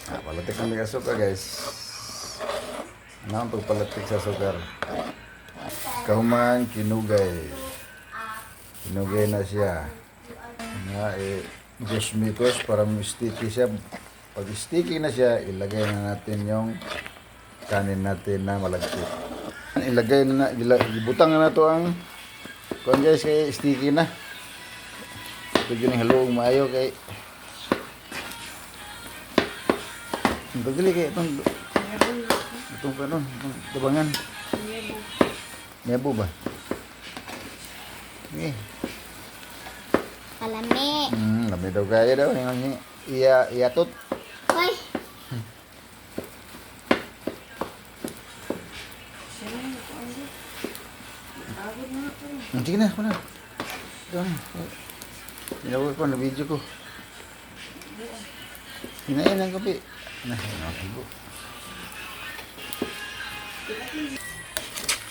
Palatik ng asukar guys. Ano ang pagpalatik sa asukar? Kahuman kinugay. Kinugay na siya. Just because para sticky siya. Pag sticky na siya, ilagay na natin yung kanin natin na malagkit. Ilagay na, ibutang na to ang kung guys kay sticky na. Ito yung halong maayo kay pagdili kay itong kanon, itong tabangan. Nebo ba? Okay. Kalami. Lami daw kaya daw. Yung iatot. Hoy. Sige na, ako na. Pinawag ko na video ko. Hinayin ang kape. Nakasibo.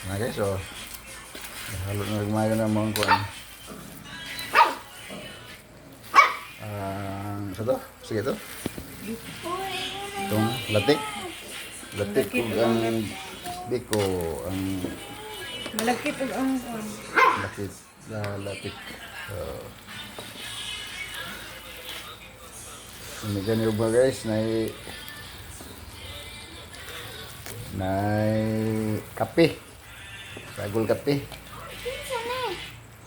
Na guys, so. Halo na nagmaga na mga kuwan. Sa to? Sige to? Itong latik. Latik ko ang biko. Ang malakit ang latik. Latik. Ganyan yung ba guys, na kape. Sagol kape.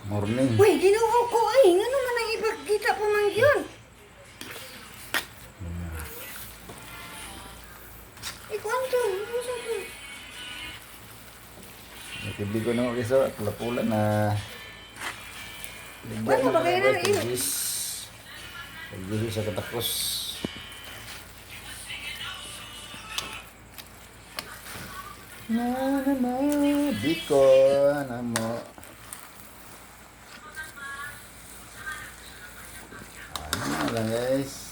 Morning. uy, ginuho ko ay ngano man ang ipagkita pa man yun. Ikwanto, Natibig ko nung isa, pula-pula na Ano ba kayo na Pag-gihis sa katapos. Na, biko, na mo. Ano lang guys.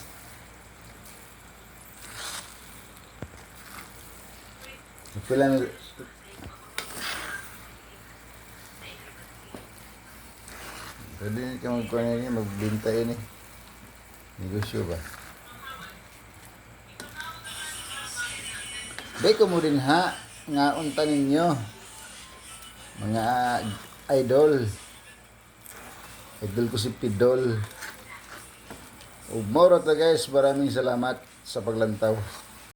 Pilang pwede ka magkuha na yun, magbinta yun eh. Negosyo ba? Beko mo din ha, nga unta ninyo. Mga idol. Idol ko si Pidol. Ug moro ta guys, maraming salamat sa paglantaw.